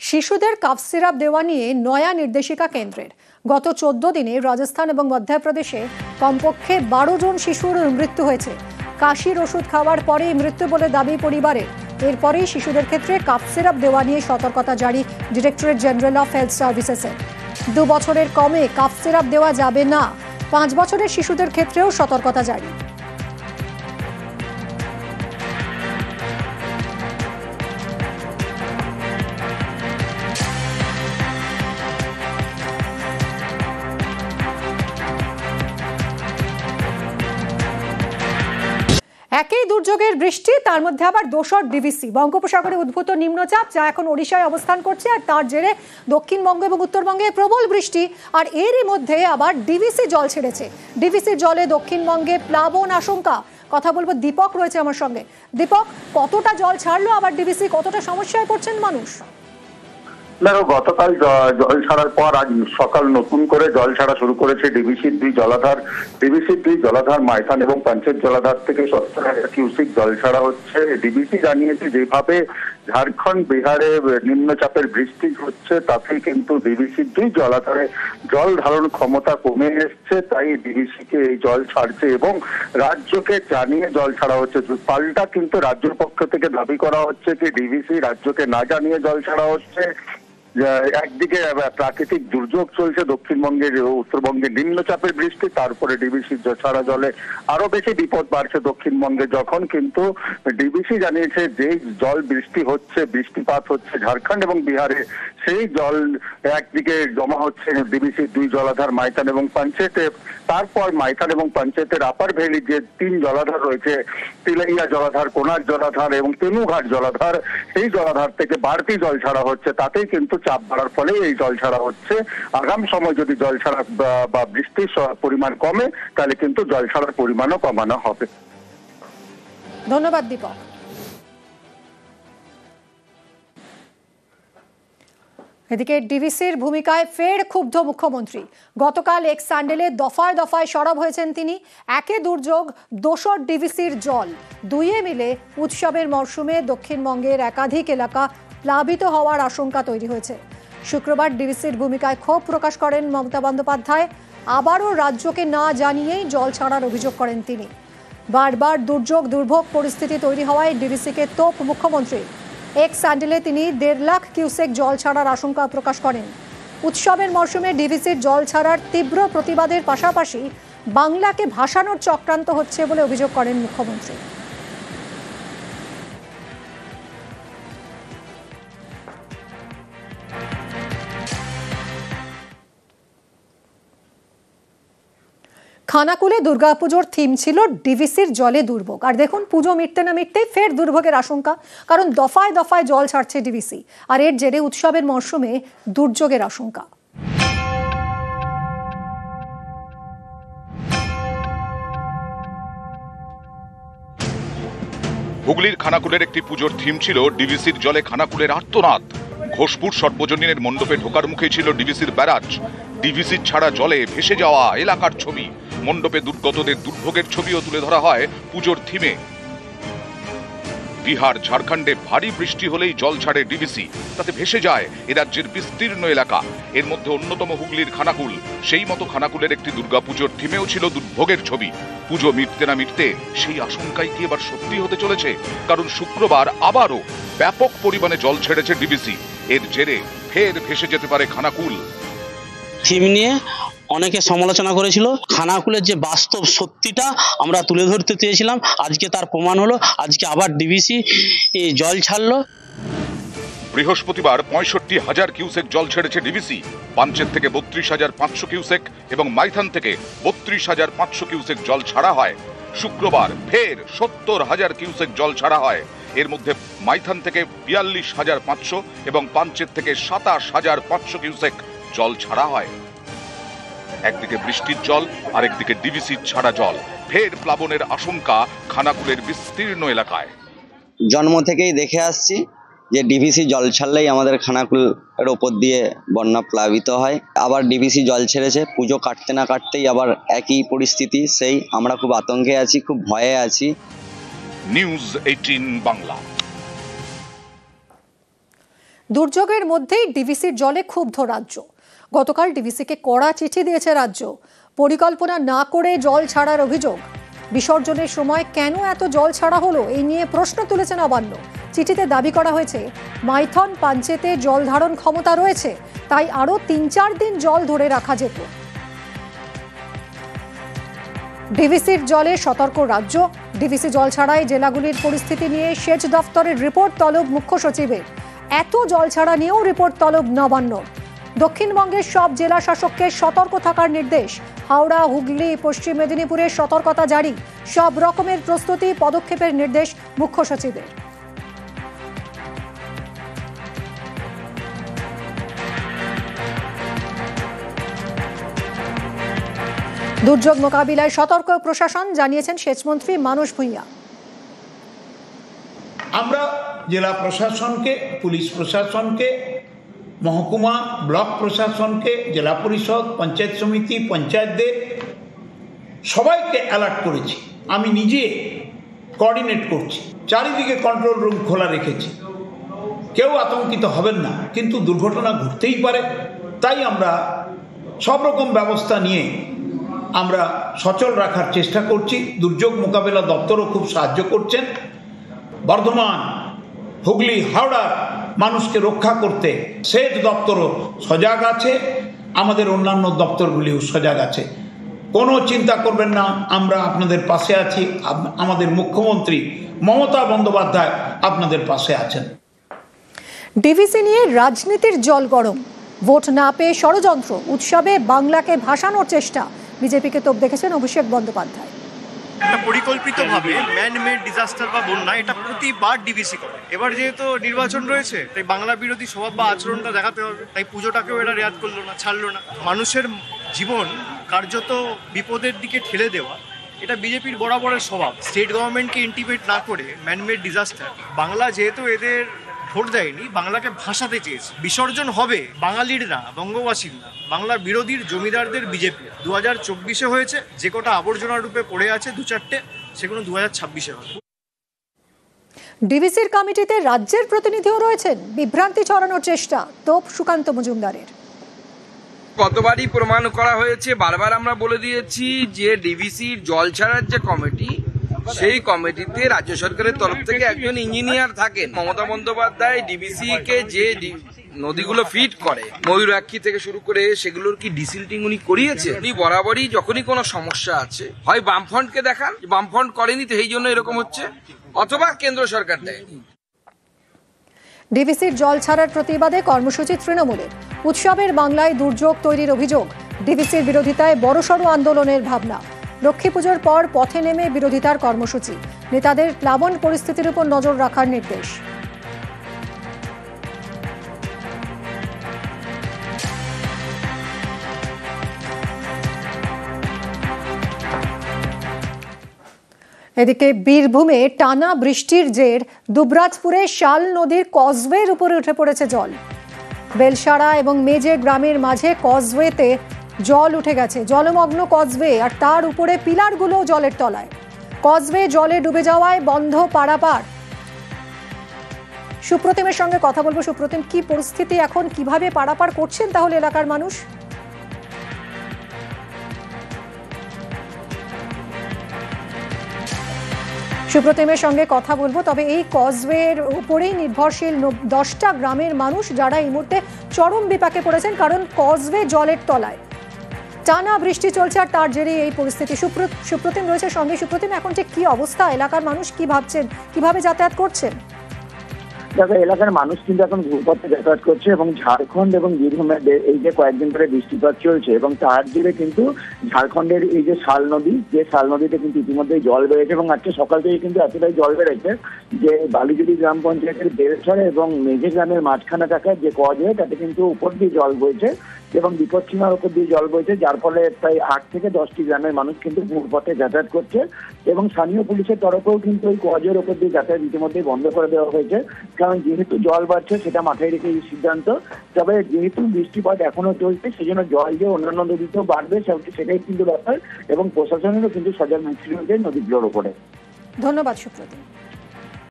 শিশুদের cough syrup দেওয়া নিয়ে নয়া নির্দেশিকা কেন্দ্রের। গত 14 দিনে রাজস্থান এবং মধ্যপ্রদেশে কমপক্ষে 12 জন শিশুর মৃত্যু হয়েছে। কাশির ওষুধ খাওয়ার পরেই মৃত্যু বলে দাবি পরিবারের। এরপরেই শিশুদের ক্ষেত্রে কাফ সিরাপ দেওয়া নিয়ে সতর্কতা জারি ডিরেক্টরেট জেনারেল অফ হেলথ সার্ভিসেসের। 2 বছরের কমে কাফ সিরাপ দেওয়া যাবে না। 5 বছরের শিশুদের ক্ষেত্রেও সতর্কতা জারি। একই দুর্যোগের বৃষ্টি, তার মধ্যে আবার দোসর ডিভিসি। বঙ্গোপসাগরে উদ্ভূত নিম্নচাপ যা এখন ওড়িশায় অবস্থান করছে, আর তার জেরে দক্ষিণবঙ্গ এবং উত্তরবঙ্গে প্রবল বৃষ্টি। আর এরই মধ্যে আবার ডিভিসি জল ছেড়েছে। ডিভিসির জলে দক্ষিণবঙ্গে প্লাবন আশঙ্কা। কথা বলবো, দীপক রয়েছে আমার সঙ্গে। দীপক, কতটা জল ছাড়লো আবার ডিভিসি, কতটা সমস্যায় পড়ছেন মানুষ? দেখো, গতকাল জল ছাড়ার পর আজ সকাল নতুন করে জল ছাড়া শুরু করেছে ডিভিসির দুই জলাধার মাইথান এবং পাঞ্চেত জলাধার থেকে 70,000 কিউসেক জল ছাড়া হচ্ছে। ডিভিসি জানিয়েছে যেভাবে ঝাড়খণ্ড বিহারে নিম্নচাপের বৃষ্টি হচ্ছে তাতে কিন্তু ডিভিসির দুই জলাধারে জল ধারণ ক্ষমতা কমে এসছে, তাই ডিভিসিকে এই জল ছাড়ছে এবং রাজ্যকে জানিয়ে জল ছাড়া হচ্ছে। পাল্টা কিন্তু রাজ্যের পক্ষ থেকে দাবি করা হচ্ছে যে ডিভিসি রাজ্যকে না জানিয়ে জল ছাড়া হচ্ছে। একদিকে প্রাকৃতিক দুর্যোগ চলছে, দক্ষিণবঙ্গের উত্তরবঙ্গে নিম্নচাপের বৃষ্টি, তারপরে ডিভিসি ছাড়া জলে আরো বেশি বিপদ বাড়ছে দক্ষিণবঙ্গে। যখন কিন্তু ডিভিসি জানিয়েছে যে জল বৃষ্টি হচ্ছে, বৃষ্টিপাত হচ্ছে ঝাড়খণ্ড এবং বিহারে, সেই জল একদিকে জমা হচ্ছে ডিভিসির দুই জলাধার মাইথান এবং পাঞ্চেতে। তারপর মাইথান এবং পাঞ্চেতের আপার ভ্যালি যে 3 জলাধার রয়েছে, তিলাইয়া জলাধার, কোনার জলাধার এবং তেনুঘাট জলাধার, সেই জলাধার থেকে বাড়তি জল ছাড়া হচ্ছে। তাতেই কিন্তু চাপ বাড়ার ফলে এই জল ছাড়া হচ্ছে। আগামী সময় যদি জল ছাড়া বা বৃষ্টির পরিমাণ কমে, তাহলে কিন্তু জল ছাড়ার পরিমাণও কমানো হবে। ধন্যবাদ দীপক। এদিকে ডিভিসির ভূমিকায় ফের ক্ষুব্ধ মুখ্যমন্ত্রী। গতকাল এক্স স্যান্ডেলে দফায় দফায় সরব হয়েছেন তিনি। একে দুর্যোগ, দোসর ডিভিসির জল, দুইয়ে মিলে উৎসবের মরশুমে দক্ষিণবঙ্গের একাধিক এলাকা প্লাবিত হওয়ার আশঙ্কা তৈরি হয়েছে। শুক্রবার ডিভিসির ভূমিকায় ক্ষোভ প্রকাশ করেন মমতা বন্দ্যোপাধ্যায়। আবারও রাজ্যকে না জানিয়েই জল ছাড়ার অভিযোগ করেন তিনি। বারবার দুর্ভোগ পরিস্থিতি তৈরি হওয়ায় ডিভিসিকে তোপ মুখ্যমন্ত্রী। এক্স স্যান্ডেলে তিনি 1.5 লাখ কিউসেক জল ছাড়ার আশঙ্কা প্রকাশ করেন। উৎসবের মরশুমে ডিভিসির জল ছাড়ার তীব্র প্রতিবাদের পাশাপাশি বাংলাকে ভাসানোর চক্রান্ত হচ্ছে বলে অভিযোগ করেন মুখ্যমন্ত্রী। খানাকুলে দুর্গাপুজোর থিম ছিল ডিভিসির জলে দুর্ভোগ। আর দেখুন, পুজো মিটতে না মিটতেই ফের দুর্ভোগের আশঙ্কা, কারণ দফায় দফায় জল ছাড়ছে ডিভিসি। আর এর জেরে উৎসবের মরশুমে দুর্যোগের আশঙ্কা। হুগলির খানাকুলের একটি পুজোর থিম ছিল ডিভিসির জলে খানাকুলের আর্তনাদ। ঘোষপুর সর্বজনীনের মণ্ডপে ঢোকার মুখে ছিল ডিভিসির ব্যারাজ। ডিভিসির ছাড়া জলে ভেসে যাওয়া এলাকার ছবি, মণ্ডপে দুর্গতদের দুর্ভোগের ছবিও তুলে ধরা হয় পুজোর থিমে। বিহার, ঝাড়খণ্ডে ভারী বৃষ্টি হলেই জল ছাড়ে ডিভিসি, তাতে ভেসে যায় এ রাজ্যের বিস্তীর্ণ এলাকা। এর মধ্যে অন্যতম হুগলির খানাকুল। সেই মতো খানাকুলের একটি দুর্গাপুজোর থিমেও ছিল দুর্ভোগের ছবি। পুজো মিটতে না মিটতে সেই আশঙ্কাই কি এবার সত্যি হতে চলেছে? কারণ শুক্রবার আবারও ব্যাপক পরিমাণে জল ছেড়েছে ডিভিসি। এর জেরে ফের ভেসে যেতে পারে খানাকুল। থিম নিয়ে অনেকে সমালোচনা করেছিল। খানাকুলের যে বাস্তব সত্যিটা আমরা তুলে ধরতে চেয়েছিলাম, আজকে তার প্রমাণ হলো। আজকে আবার ডিভিসি জল ছাড়লো। বৃহস্পতিবার 65,000 কিউসেক জল ছেড়েছে ডিভিসি। পাঞ্চেত থেকে 32,500 কিউসেক এবং মাইথান থেকে 32,500 কিউসেক জল ছাড়া হয়। শুক্রবার ফের 70,000 কিউসেক জল ছাড়া হয়। এর মধ্যে মাইথান থেকে 42,500 এবং পাঞ্চেত থেকে 27,500 কিউসেক জল ছাড়া হয়। একদিকে বৃষ্টির জল, আরেকদিকে ডিভিসির ছাড়া জল। ফের প্লাবনের আশঙ্কা খানাকুলের বিস্তীর্ণ এলাকায়। জন্ম থেকেই দেখে আসছি যে ডিভিসি জল ছাড়লেই আমাদের খানাকুলের ওপর দিয়ে বন্যা প্লাবিত হয়। আবার ডিভিসি জল ছেড়েছে, পুজো কাটতে না কাটতেই আবার একই পরিস্থিতি। সেই আমরা খুব আতঙ্কে আছি, খুব ভয়ে আছি। নিউজ 18 বাংলা। দুর্যোগের মধ্যেই ডিভিসির জলে ক্ষুব্ধ রাজ্য। গতকাল ডিভিসিকে কড়া চিঠি দিয়েছে রাজ্য। পরিকল্পনা না করে জল ছাড়ার অভিযোগ। বিসর্জনের সময় কেন এত জল ছাড়া হলো এই নিয়ে প্রশ্ন তুলেছে নবান্ন। চিঠিতে দাবি করা হয়েছে মাইথন পাঞ্চেতে জল ধারণ ক্ষমতা রয়েছে, তাই আরো ৩-৪ দিন জল ধরে রাখা যেত। ডিভিসির জলে সতর্ক রাজ্য। ডিভিসি জল ছাড়াই জেলাগুলির পরিস্থিতি নিয়ে সেচ দফতরের রিপোর্ট তলব মুখ্য সচিবের। এত জল ছাড়া নিয়েও রিপোর্ট তলব নবান্ন। দক্ষিণবঙ্গের সব জেলা শাসককে সতর্ক থাকার নির্দেশ। হাওড়া, হুগলি, পশ্চিম মেদিনীপুরের সতর্কতা জারি। সব রকমের প্রস্তুতি পদক্ষেপের নির্দেশ মুখ্য সচিবের। দুর্যোগ মোকাবিলায় সতর্ক প্রশাসন, জানিয়েছেন সেচমন্ত্রী মানস ভূঁইয়া। আমরা জেলা প্রশাসনকে, পুলিশ প্রশাসনকে, মহকুমা ব্লক প্রশাসনকে, জেলা পরিষদ, পঞ্চায়েত সমিতি, পঞ্চায়েতদের সবাইকে অ্যালার্ট করেছি। আমি নিজে কোঅর্ডিনেট করছি, চারিদিকে কন্ট্রোল রুম খোলা রেখেছি। কেউ আতঙ্কিত হবেন না, কিন্তু দুর্ঘটনা ঘটতেই পারে, তাই আমরা সব রকম ব্যবস্থা নিয়ে আমরা সচল রাখার চেষ্টা করছি। দুর্যোগ মোকাবিলা দপ্তরও খুব সাহায্য করছেন। বর্ধমান, হুগলি, হাওড়ার মানুষকে রক্ষা করতে সেচ দপ্তরও সজাগ আছে, আমাদের অন্যান্য দপ্তরগুলিও সজাগ আছে। কোনো চিন্তা করবেন না, আমরা আপনাদের পাশে আছি। আমাদের মুখ্যমন্ত্রী মমতা বন্দ্যোপাধ্যায় আপনাদের পাশে আছেন। ডিভিসি নিয়ে রাজনীতির জল গরম। ভোট না পেয়ে ষড়যন্ত্র, উৎসবে বাংলাকে ভাসানোর চেষ্টা। বিজেপিকে তোপ দেখেছেন অভিষেক বন্দ্যোপাধ্যায়। একটা পরিকল্পিতভাবে ম্যান মেড ডিজাস্টার বা বন্যা এটা প্রতিবার ডিভিসি করে। এবার যেহেতু নির্বাচন রয়েছে, তাই বাংলা বিরোধী স্বভাব বা আচরণটা দেখাতে হবে। তাই পুজোটাকেও এটা রেয়াত করলো না, ছাড়লো না। মানুষের জীবন কার্যত বিপদের দিকে ঠেলে দেওয়া, এটা বিজেপির বরাবরের স্বভাব। স্টেট গভর্নমেন্টকে ইন্টিমেট না করে ম্যান মেড ডিজাস্টার, বাংলা যেহেতু এদের ভোট দেয়নি, বাংলাকে ভাসাতে চেয়েছে। বিসর্জন হবে বাঙালির না, বঙ্গবাসীর না, বাংলার বিরোধীর জমিদারদের বিজেপি। 2024-এ হয়েছে, যে কটা আবর্জনা রূপে পড়ে আছে 2-4টে, সেগুলো 2026-এ হবে। ডিভিসির কমিটিতে রাজ্যের প্রতিনিধিও রয়েছেন। বিভ্রান্তি ছড়ানোর চেষ্টা তোপ সুকান্ত মজুমদারের। কতবারই প্রমাণ করা হয়েছে, বারবার আমরা বলে দিয়েছি যে ডিভিসির জল ছাড়ার যে কমিটি, সেই কমিটিতে রাজ্য সরকারের তরফ থেকে একজন ইঞ্জিনিয়ার থাকেন। মমতা বন্দ্যোপাধ্যায় ডিভিসি কে যে নদীগুলো ফিট করে, ময়ূরাক্ষী থেকে শুরু করে, সেগুলোর কি ডিসিল্টিং উনি করিয়েছে? উনি বরাবরই যখনই কোনো সমস্যা আছে, হয় বামফ্রন্টকে দেখান, বামফ্রন্ট করেনি তো এই জন্য এরকম হচ্ছে, অথবা কেন্দ্র সরকার দেয়নি। ডিভিসির জল ছাড়ার প্রতিবাদে কর্মসূচি তৃণমূলের। উৎসবের বাংলায় দুর্যোগ তৈরির অভিযোগ। ডিভিসির বিরোধিতায় বড়সড় আন্দোলনের ভাবনা। লক্ষ্মী পুজোর পর পথে নেমে বিরোধিতার কর্মসূচি। নেতাদের প্লাবন পরিস্থিতির উপর নজর রাখার নির্দেশ। এদিকে বীরভূমে টানা বৃষ্টির জের দুবরাজপুরে শাল নদীর কজওয়ের উপরে উঠে পড়েছে জল। বেলসাড়া এবং মেজে গ্রামের মাঝে কজওয়েতে জল উঠে গেছে। জলমগ্ন কজওয়ে, আর তার উপরে পিলারগুলো জলের তলায়। কজওয়ে জলে ডুবে যাওয়ায় বন্ধ পারাপার। সুপ্রতিমের সঙ্গে কথা বলবো। সুপ্রতিম, কি পরিস্থিতি এখন, কিভাবে পারাপার করছেন তাহলে এলাকার মানুষ? সুপ্রতিমের সঙ্গে কথা বলবো। তবে এই কজওয়ের উপরেই নির্ভরশীল 10টা গ্রামের মানুষ, যারা এই মুহূর্তে চরম বিপাকে পড়েছেন, কারণ কজওয়ে জলের তলায়। টানা বৃষ্টি চলছে আর তার জেরে এই পরিস্থিতি। সুপ্রতিম রয়েছে সঙ্গে। সুপ্রতিম, এখন ঠিক কি অবস্থা? এলাকার মানুষ কি ভাবছেন, কিভাবে যাতায়াত করছেন? দেখো, এলাকার মানুষ কিন্তু এখন ঘুরপথে যাতায়াত করছে এবং ঝাড়খণ্ড এবং বীরভূমের এই যে কয়েকদিন ধরে বৃষ্টিপাত চলছে এবং তার জেরে কিন্তু ঝাড়খণ্ডের এই যে শাল নদী, যে শাল নদীতে কিন্তু ইতিমধ্যেই জল বেড়েছে এবং আজকে সকাল থেকে কিন্তু এতটাই জল বেড়েছে যে বালিজুড়ি গ্রাম পঞ্চায়েতের বেলছড়া এবং মেঝে গ্রামের মাঝখানে থাকা যে কজওয়ে, তাতে কিন্তু উপর দিয়ে জল বইছে এবং বিপদসীমার উপর দিয়ে জল বইছে, যার ফলে প্রায় 8 থেকে 10টি গ্রামের মানুষ কিন্তু ঘুরপথে যাতায়াত করছে এবং স্থানীয় পুলিশের তরফেও কিন্তু ওই কজওয়ের উপর দিয়ে যাতায়াত ইতিমধ্যেই বন্ধ করে দেওয়া হয়েছে, কারণ যেহেতু জল বাড়ছে সেটা মাথায় রেখে এই সিদ্ধান্ত। তবে যেহেতু বৃষ্টিপাত এখনো চলছে, সেজন্য জল যে অন্যান্য নদীতেও বাড়বে সেটাই কিন্তু ব্যাপার এবং প্রশাসনেরও কিন্তু সজাগ ছিল নদীগুলোর উপরে। ধন্যবাদ সুপ্রতিম।